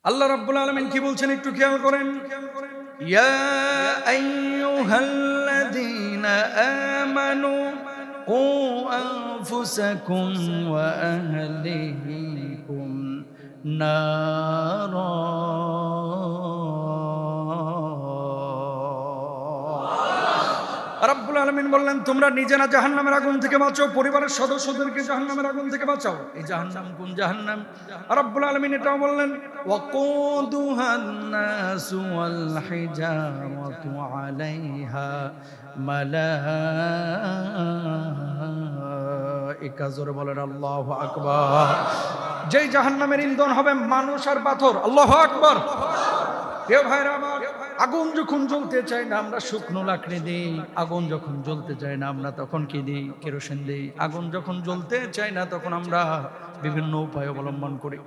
আল্লাহ রাব্বুল আলামিন কি বলছেন একটু খেয়াল করেন। ইয়া আইয়ুহাল্লাযীনা আমানু কু আনফুসাকুম ওয়া আহলিকুম নারা। রাব্বুল আলামিন বললেন, তোমরা নিজেরা জাহান্নামের আগুন থেকে বাঁচাও, পরিবারের সদস্যদেরকে জাহান্নামের আগুন থেকে বাঁচাও। এই জাহান্নাম কোন জাহান্নাম? রাব্বুল আলামিন এটাও বললেন, ওয়াকুদুহান নাসু ওয়াল হিজারাতু আলাইহা মালাইকা। জোরে বলেন আল্লাহু আকবার। যেই জাহান্নামের ইন্ধন হবে মানুষ আর পাথর। আল্লাহু আকবার। প্রিয় ভাইরা আমার, আগুন যখন জ্বলতে চায় না আমরা শুকনো লাকড়ি দিই, আগুন যখন জ্বলতে চায় না আমরা তখন কি দিই? কেরোসিন দিই। আগুন যখন জ্বলতে চায় না তখন আমরা বিভিন্ন উপায় অবলম্বন করি।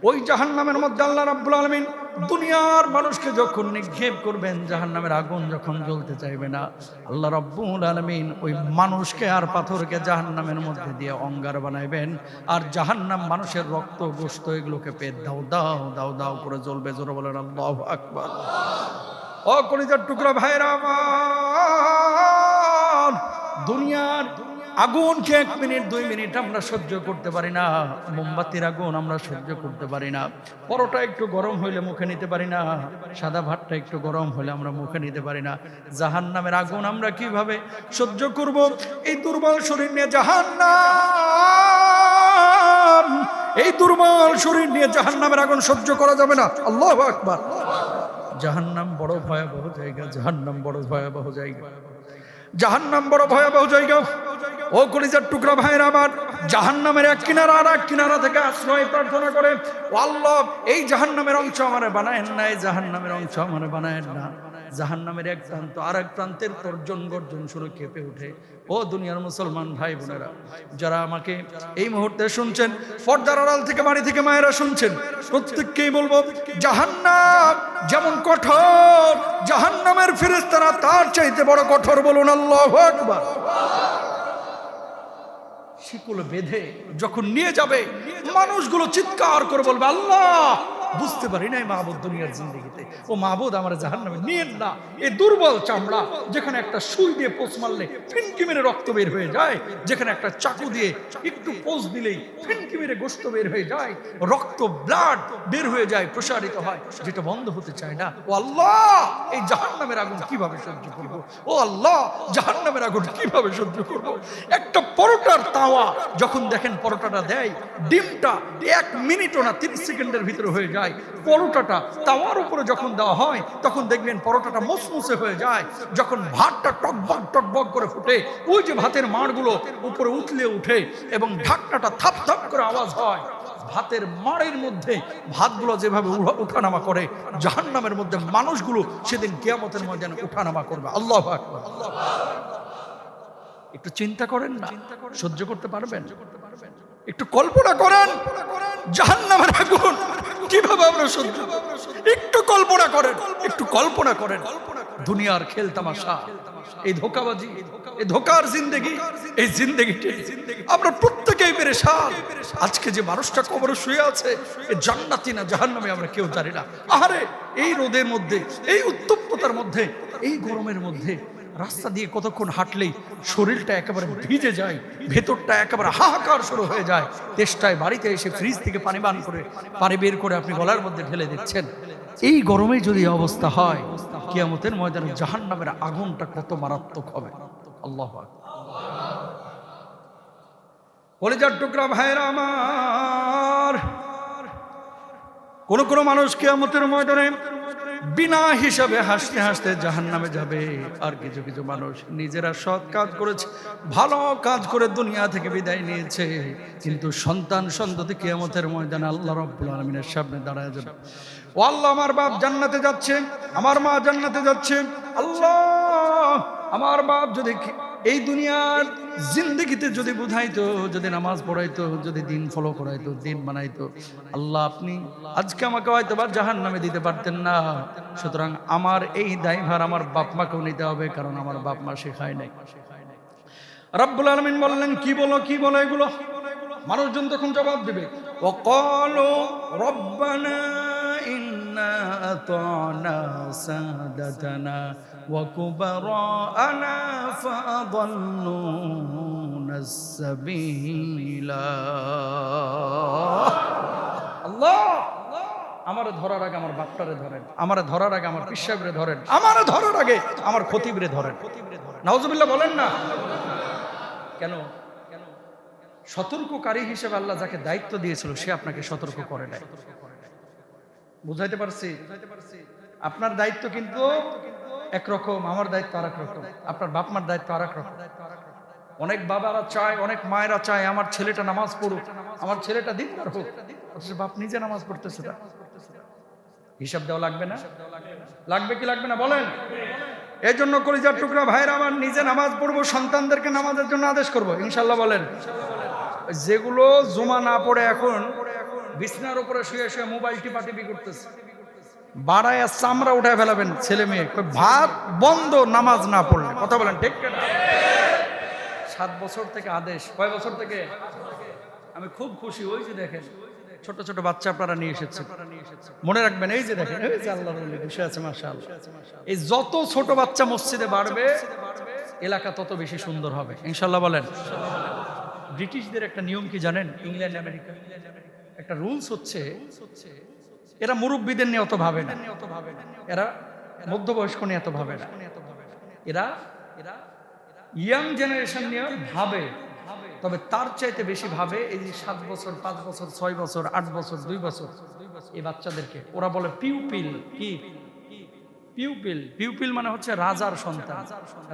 ওই জাহান্নামের মধ্যে আল্লাহ রাব্বুল আলামিন দুনিয়ার মানুষকে যখন নিক্ষেপ করবেন, জাহান্নামের আগুন যখন জ্বলতে চাইবে না, আল্লাহ রাব্বুল আলামিন ওই মানুষকে আর পাথরকে জাহান্নামের মধ্যে দিয়ে অঙ্গার বানাইবেন। আর জাহান্নাম মানুষের রক্ত গোশত এগুলোকে পেয়ে দাও দাও দাও দাও করে জ্বলবে। জোরে বলেন আল্লাহু আকবার। ও কলিজার টুকরা ভাইরা আমার, দুনিয়ার আগুনকে 1 মিনিট 2 মিনিট আমরা সহ্য করতে পারি না। মোমবাতির আগুন আমরা সহ্য করতে পারি না। পরোটা একটু গরম হইলে মুখে নিতে পারি না। সাদা ভাতটা একটু গরম হলে আমরা মুখে নিতে পারি না। জাহান্নামের আগুন আমরা কিভাবে সহ্য করব? এই দুর্বল শরীর নিয়ে জাহান্নাম, এই দুর্বল শরীর নিয়ে জাহান্নামের আগুন সহ্য করা যাবে না। আল্লাহু আকবার। জাহান্নাম বড় ভয়াবহ জায়গা, জাহান্নাম বড় ভয়াবহ জায়গা, জাহান্নাম বড় ভয়াবহ জায়গা। ও কলিজার টুকরা ভাইরা আমার, জাহান্নামের এক কিনারা আর এক কিনারা থেকে আশ্রয় প্রার্থনা করে, ও আল্লাহ এই জাহান্নামের অংশ আমারে বানায়েন না, এই জাহান্নামের অংশ আমারে বানায়েন না। জাহান্নামের এক প্রান্ত আর এক প্রান্তের তর্জন গর্জন শুনে কেঁপে ওঠে। ও দুনিয়ার মুসলমান ভাই বোনেরা, যারা আমাকে এই মুহূর্তে শুনছেন, পর্দার আড়াল থেকে বাড়ি থেকে মায়েরা শুনছেন, প্রত্যেককেই বলবো, জাহান্নাম যেমন কঠোর, জাহান্নামের ফেরেশতারা তার চাইতে বড় কঠোর। বলুন আল্লাহু আকবার। শিকল বেঁধে যখন নিয়ে যাবে, মানুষগুলো চিৎকার করে বলবে, আল্লাহ বুঝতে পারি নাই মাহবুদ দুনিয়ার জিন্দগিতে, ও মাহবুদ আমার জাহান্নামে নিয়েন না। এই দুর্বল চামড়া, যেখানে একটা সুই দিয়ে পোষ মারলে ফিনকি মেরে রক্ত বের হয়ে যায়, যেখানে একটা চাকু দিয়ে একটু পোষ দিলেই ফিনকি মেরে গোশত বের হয়ে যায়, রক্ত ব্লাড বের হয়ে যায়, প্রসারিত হয়, যেটা বন্ধ হতে চায় না। ও আল্লাহ এই জাহান্নামের আগুন কিভাবে সহ্য করব? ও আল্লাহ জাহান্নামের আগুন কিভাবে সহ্য করব? একটা পরোটার তাওয়া যখন দেখেন পরোটাটা দেয়, ডিমটা 1 মিনিটও না 30 সেকেন্ডের ভিতরে হয়ে যায়। পরোটাটা তাওয়ার উপরে যখন দেওয়া হয় তখন দেখবেন পরোটাটা মুসমুসে হয়ে যায়। যখন ভাতটা টকবক টকবক করে ফুটে, ওই যে ভাতের মাড়গুলো উপরে উঠলে উঠে এবং ঢাকনাটা থাপ থাপ করে আওয়াজ হয়, ভাতের মাড়ের মধ্যে ভাতগুলো যেভাবে উঠানামা করে, জাহান্নামের মধ্যে মানুষগুলো সেদিন কিয়ামতের ময়দানে উঠানামা করবে। আল্লাহু আকবার। একটু চিন্তা করেন না, সহ্য করতে পারবেন? একটু কল্পনা করেন জাহান্নামের আগুন কিভাবে আমরা সহ্য করব। একটু কল্পনা করেন, একটু কল্পনা করেন। দুনিয়ার খেল তামাশা, এই ধোঁকাবাজি, এই ধোঁকার জিন্দেগি, এই জিন্দেগিটি আমরা প্রত্যেকেই পেরেশান। আজকে যে মানুষটা কবরে শুয়ে আছে, এ জান্নাতি না জাহান্নামী আমরা কেউ জানি না। আহারে এই রোদের মধ্যে, এই উত্তপ্ততার মধ্যে, এই গরমের মধ্যে রাস্তা দিয়ে কতক্ষণ হাঁটলেই শরীরটা একেবারে ভিজে যায়, ভেতরটা একেবারে হাহাকার শুরু হয়ে যায়। তেষ্টায় বাড়িতে এসে ফ্রিজ থেকে পানি বের করে আপনি গলার মধ্যে ঢেলে দিচ্ছেন। এই গরমে যদি অবস্থা হয়, কিয়ামতের ময়দানে জাহান্নামের আগুনটা কত মারাত্মক হবে। আল্লাহু আকবার। কলিজার টুকরা ভাইরা আমার, কোন কোন মানুষ কিয়ামতের ময়দানে বিনা হিসাবে হাসতে হাসতে জাহান্নামে যাবে। আর কিছু কিছু মানুষ নিজেরা সৎ কাজ করেছে, ভালো কাজ করে দুনিয়া থেকে বিদায় নিয়েছে, কিন্তু সন্তান সন্ততি কিয়ামতের ময়দানে আল্লাহ রাব্বুল আলামিনের সামনে দাঁড়ায় যাবে। ও আল্লাহ আমার বাপ জান্নাতে যাচ্ছে, আমার মা জান্নাতে যাচ্ছে, আল্লাহ আমার বাপ যদি এই দুনিয়ার জিন্দেগিতে যদি বুঝাইতো, যদি নামাজ পড়াইতো, যদি দিন ফলো করাইতো, দিন বানাইতো, আল্লাহ আপনি আজকে আমাকে হয়তো বা জাহান্নামে দিতে পারতেন না। সুতরাং আমার এই দায়ভার আমার বাপ মাকেও নিতে হবে, কারণ আমার বাপ মা শেখায় নাই। রাব্বুল আলামিন বললেন, কি বলো এগুলো? মানুষজন তখন জবাব দেবে, ওয়াকালু রব্বানা أطعنا سادتنا وكبراءنا فأضلونا السبيلا আল্লাহ আমারে ধরার আগে আমার বাপটারে ধরেন, আমারে ধরার আগে আমার পীর সাহেবরে ধরেন, আমারে ধরার আগে আমার খতিবরে ধরেন। নাউজুবিল্লাহ বলেন না কেন? সতর্ককারী হিসেবে আল্লাহ যাকে দায়িত্ব দিয়েছিল সে আপনাকে সতর্ক করে নাই। বুঝাইতে পারছি? আপনার দায়িত্ব কিন্তু একরকম, আমার দায়িত্ব আরেক রকম, আপনার বাপ মার দায়িত্ব আরেক রকম। অনেক বাবারা চায়, অনেক মায়েরা চায় আমার ছেলেটা নামাজ পড়ুক, আমার ছেলেটা দিনদার হোক, অথচ বাপ নিজে নামাজ পড়তেছে না। হিসাব দেওয়া লাগবে না? লাগবে কি লাগবে না বলেন? এই জন্য কলিজার টুকরা ভাইরা আমার, নিজে নামাজ পড়বো, সন্তানদেরকে নামাজের জন্য আদেশ করবো ইনশাল্লাহ বলেন। যেগুলো জমা না পড়ে এখন বিছনার উপরে শুয়ে শুয়ে মোবাইল টিপাটিপি করতেছে, বাড়ায় চামড়া উঠায় ফেলাবেন ছেলে মেয়ে, ভাত বন্ধ নামাজ না পড়লে। কথা বলেন ঠিক না? 7 বছর থেকে আদেশ। কয় বছর থেকে? আমি খুব খুশি, ওই যে দেখেন ছোট ছোট বাচ্চা আপনারা নিয়ে এসেছে, মনে রাখবেন এই যে দেখেন, এই যে আল্লাহর ওলি বসে আছে মাশাআল্লাহ। এই যত ছোট বাচ্চা মসজিদে বাড়বে এলাকা তত বেশি সুন্দর হবে ইনশাআল্লাহ বলেন। ব্রিটিশদের একটা নিয়ম কি জানেন? ইংল্যান্ড আমেরিকা একটা রুলস হচ্ছে, এরা মুরব্বীদের নিয়ে অত ভাবে না, এরা মধ্যবয়স্ক নিয়ে এত ভাবে না, এরা ইয়াং জেনারেশন নিয়ে ভাবে, তবে তার চাইতে বেশি ভাবে এই যে 7 বছর 5 বছর 6 বছর 8 বছর 2 বছর এই বাচ্চাদেরকে ওরা বলে পিউপিল। কি পিউপিল? পিউপিল মানে হচ্ছে রাজার সন্তান,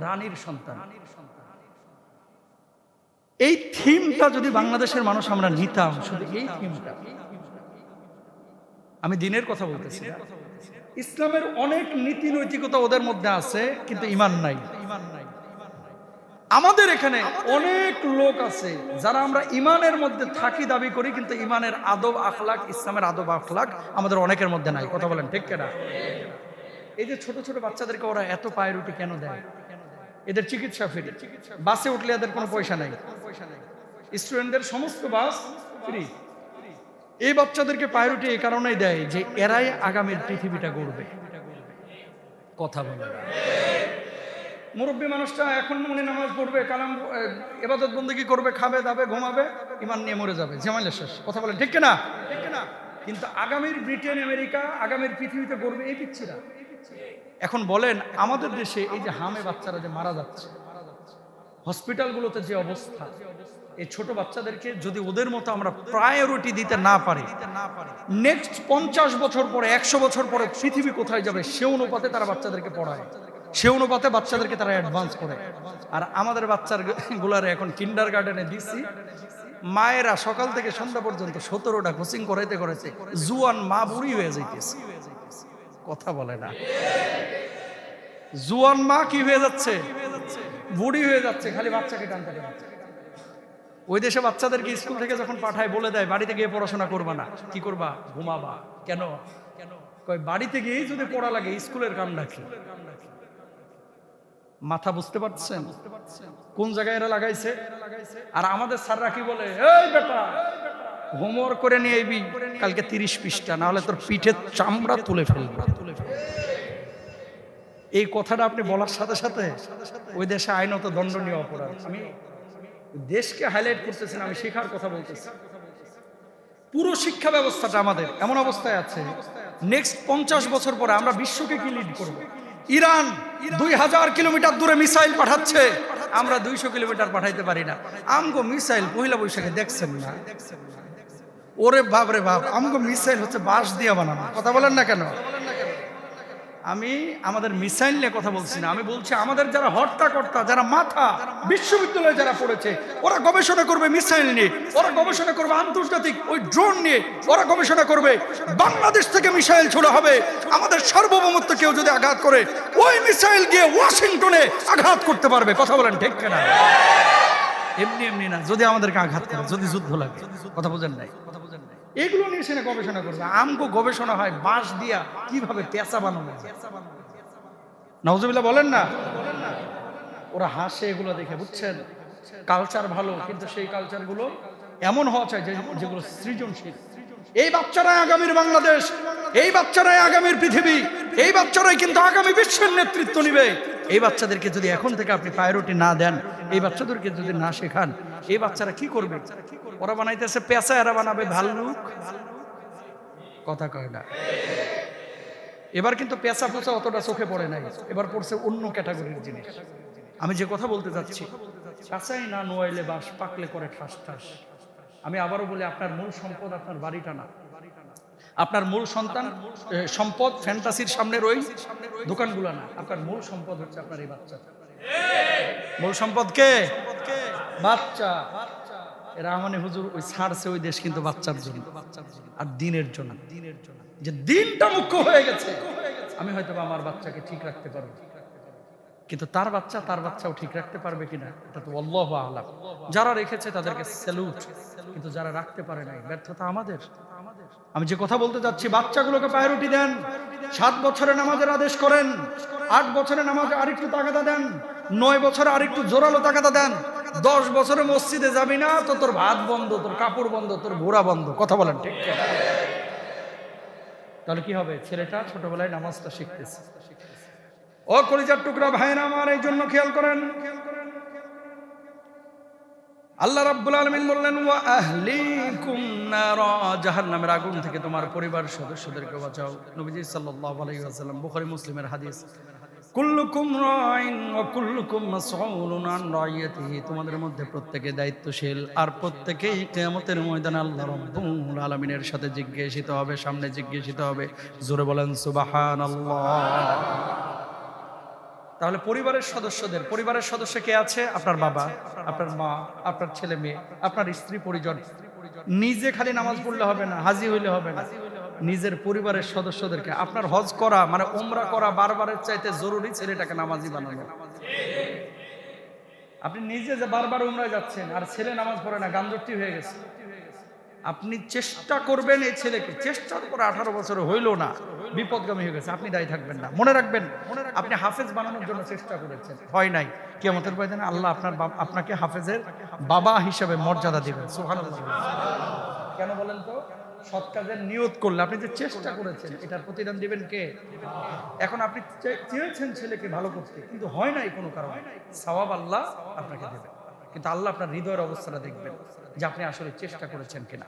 রানীর সন্তান। এই থিমটা যদি বাংলাদেশের মানুষ আমরা নিতাম, শুধু এই থিমটা, আমি দিনের কথা বলতেছি না, ইসলামের অনেক নীতি নৈতিকতা ওদের মধ্যে আছে কিন্তু ঈমান নাই। আমাদের এখানে অনেক লোক আছে যারা আমরা ঈমানের মধ্যে থাকি দাবি করি, কিন্তু ঈমানের আদব আখলাক, ইসলামের আদব আখলাক আমাদের অনেকের মধ্যে নাই। কথা বলেন ঠিক কিনা? এই যে ছোট ছোট বাচ্চাদেরকে ওরা এত পায়রুটি কেন দেয়? এদের চিকিৎসা ফ্রি, বাসে উঠলে এদের কোনো পয়সা নাই, স্টুডেন্টদের সমস্ত বাস ফ্রি। এই বাচ্চাদেরকে পায়রুটি এই কারণেই দেয় যে এরাই আগামীর পৃথিবীটা গড়বে। কথা বলে মুরব্বী মানুষটা এখন মনে নামাজ পড়বে, কালাম ইবাদত বন্দেগী করবে, খাবে দাবে ঘুমাবে, ঈমান নিয়ে মরে যাবে, ঝামেলা শেষ। কথা বলেন ঠিক কিনা? কিন্তু আগামীর ব্রিটেন আমেরিকা, আগামীর পৃথিবীতে গড়বে এই পিচ্ছিরা। এখন বলেন আমাদের দেশে এই যে হামে বাচ্চারা যে মারা যাচ্ছে, হসপিটালগুলোতে যে অবস্থা, এই ছোট বাচ্চাদেরকে যদি ওদের মতো আমরা প্রায়োরিটি দিতে না পারি, নেক্সট 50 বছর পরে 100 বছর পরে পৃথিবী কোথায় যাবে সে অনুপাতে তারা বাচ্চাদেরকে পড়ায়, সে অনুপাতে বাচ্চাদেরকে তারা অ্যাডভান্স করে। আর আমাদের বাচ্চার গুলারে এখন কিন্ডার গার্ডেনে দিচ্ছি, মায়েরা সকাল থেকে সন্ধ্যা পর্যন্ত 17টা কোচিং করাইতে করেছে, জুয়ান মা বুড়ি হয়ে যাইতেছে। কথা বলে না, জুয়ান মা কি হয়ে যাচ্ছে? বুড়ি হয়ে যাচ্ছে, খালি বাচ্চাকে টানতে টানতে। ওই দেশে বাচ্চাদেরকে স্কুল থেকে যখন পাঠায় বলে দেয় বাড়িতে গিয়ে পড়াশোনা করবা না, কি করবা? ঘুমাবা। কেন? কয় বাড়িতে গিয়েই যদি পড়া লাগে স্কুলের কাম রাখি। মাথা বুঝতে পারছেন কোন জায়গায় এরা লাগাইছে? আর আমাদের স্যাররা কি বলে, এই বেটা হোমওয়ার্ক করে নিয়ে আইবি কালকে 30 পৃষ্ঠা, না হলে তোর পিঠের চামড়া তুলে ফেলবে। এই কথাটা আপনি বলার সাথে সাথে ওই দেশে আইনত দণ্ডনীয় অপরাধ। আমি দেশকে হাইলাইট করতেছি না, আমি শেখার কথা বলতেছি। পুরো শিক্ষা ব্যবস্থাটা আমাদের এমন অবস্থায় আছে, নেক্সট 50 বছর পরে আমরা বিশ্বকে কি লিড করব? ইরান 2000 কিলোমিটার দূরে মিসাইল পাঠাচ্ছে, আমরা 200 কিলোমিটার পাঠাইতে পারি না। আমগো মিসাইল পহিলা বৈশাখে দেখছেন না? ওরে বাপ রে বাপ, আমগো মিসাইল হচ্ছে বাঁশ দিয়ে বানানো। কথা বলেন না কেন? আমি আমাদের মিসাইল নিয়ে কথা বলছি না, আমি বলছি আমাদের যারা হর্তাকর্তা, যারা মাথা, বিশ্ববিদ্যালয়ে যারা পড়েছে, ওরা গবেষণা করবে মিসাইল নিয়ে, ওরা গবেষণা করবে আন্তর্জাতিক ওই ড্রোন নিয়ে, ওরা গবেষণা করবে বাংলাদেশ থেকে মিসাইল ছোড়া হবে, আমাদের সার্বভৌমত্ব কেউ যদি আঘাত করে ওই মিসাইল গিয়ে ওয়াশিংটনে আঘাত করতে পারবে। কথা বলেন ঠিক কিনা? এমনি এমনি না, যদি আমাদেরকে আঘাত করে, যদি যুদ্ধ লাগে। কথা বোঝেন নাই? এগুলো নিয়ে সেখানে গবেষণা করবে। আমগো গবেষণা হয় বাঁশ দিয়া কিভাবে পেঁচা বানানো যায়। নাউজুবিল্লাহ বলেন না? ওরা হাসে এগুলো দেখে, বুঝছেন? কালচার ভালো, কিন্তু সেই কালচারগুলো এমন হওয়া চাই যেগুলো সৃজনশীল। এই বাচ্চারা আগামীর বাংলাদেশ, এই বাচ্চারাই আগামীর পৃথিবী, এই বাচ্চারাই কিন্তু আগামী বিশ্বের নেতৃত্ব নিবে। এই বাচ্চাদেরকে যদি এখন থেকে আপনি প্রায়োরিটি না দেন, এই বাচ্চাদেরকে যদি না শেখান, এই বাচ্চারা কি করবে? ওরা বানাইতেছে পেঁচা, এরা বানাবে ভাল্লুক। কথা কয় না। এবার কিন্তু পেঁচা পোচা অতটা চোখে পড়ে নাই, এবার পড়ছে অন্য ক্যাটাগরির জিনিস। আমি যে কথা বলতে যাচ্ছি, কাঁচাই না নোয়াইলে বাস, পাকলে করে ঠাস ঠাস। আমি আবারও বলি, আপনার মূল সম্পদ আপনার বাড়িটা না, আপনার মূল সম্পদ ফ্যান্টাসির সামনে রই দোকানগুলো না, আপনার মূল সম্পদ হচ্ছে আপনার এই বাচ্চা। মূল সম্পদ কে? বাচ্চা। রাহমানি হুজুর ওই ছাড়ছে ওই দেশ কিন্তু বাচ্চার জন্য আর দিনের জন্য। যে দিনটা মুখ্য হয়ে গেছে, আমি হয়তো আমার বাচ্চাকে ঠিক রাখতে পারবো, কিন্তু তার বাচ্চাও ঠিক রাখতে পারবে কিনা এটা তো আল্লাহু আ'লাম। যারা রেখেছে তাদেরকে স্যালুট, কিন্তু যারা রাখতে পারে নাই, ব্যর্থতা আমাদের। আমি যে কথা বলতে যাচ্ছি, বাচ্চাগুলোকে প্রায়োরিটি দেন। 7 বছরে নামাজের আদেশ করেন, 8 বছরে নামাজে আরেকটু তাগাদা দেন, 9 বছরে আরেকটু জোরালো তাগাদা দেন। 10 বছরে মসজিদে যাবি না তো তোর ভাত বন্ধ, তোর কাপড় বন্ধ, তোর ঘোরা বন্ধ। কথা বলেন ঠিক? তাহলে কি হবে? ছেলেটা ছোটবেলায় নামাজটা শিখতেছে। ও কলিজার টুকরা ভাইরা আমার, এই জন্য খেয়াল করেন, আল্লাহ রাব্বুল আলামিন বললেন, ওয়া আহলিকুম নারা, জাহান্নামের আগুন থেকে তোমার পরিবার সদস্যদেরকে বাঁচাও। নবীজি সাল্লাল্লাহু আলাইহি ওয়াসাল্লাম, বুখারী মুসলিমের হাদিস, কুল্লুকুম রাইন ওয়া কুল্লুকুম মাসউলুন আন রাইয়াতিহি, তোমাদের মধ্যে প্রত্যেকে দায়িত্বশীল, আর প্রত্যেকেই কিয়ামতের ময়দানে আল্লাহ রাব্বুল আলামিনের সাথে জিজ্ঞাসিত হবে, সামনে জিজ্ঞাসিত হবে। জোরে বলেন সুবহানাল্লাহ। তাহলে পরিবারের সদস্য কে আছে? আপনার বাবা, আপনার মা, আপনার ছেলে মেয়ে, আপনার স্ত্রী পরিজন। নিজে খালি নামাজ পড়লে হবে না, হাজি হইলে হবে না, নিজের পরিবারের সদস্যদেরকে। আপনার হজ করা মানে উমরা করা বারবারের চাইতে জরুরি ছেলেটাকে নামাজি বানানো। আপনি নিজে যে বারবার উমরায় যাচ্ছেন আর ছেলে নামাজ পড়ে না, গাঞ্জটি হয়ে গেছে। আপনি চেষ্টা করবেন এই ছেলেকে, চেষ্টার পরে 18 বছর হইল না, বিপদগামী হয়ে গেছে, আপনি দায়ী থাকবেন না। মনে রাখবেন, আপনি হাফেজ বানানোর জন্য চেষ্টা করেছেন, হয় নাই, কিয়ামতের ময়দানে আল্লাহ আপনাকে হাফেজের বাবা হিসেবে মর্যাদা দিবেন। সুবহানাল্লাহ। কেন বলেন তো? সৎ কাজের নিয়ত করলে, আপনি যে চেষ্টা করেছেন এটার প্রতিদান দিবেন কে? এখন আপনি চেয়েছেন ছেলেকে ভালো করতে, কিন্তু হয় নাই কোনো কারণে, সওয়াব আল্লাহ আপনাকে দেবেন, কিন্তু আল্লাহ আপনার হৃদয়ের অবস্থাটা দেখবেন যে আপনি আসলে চেষ্টা করেছেন কিনা।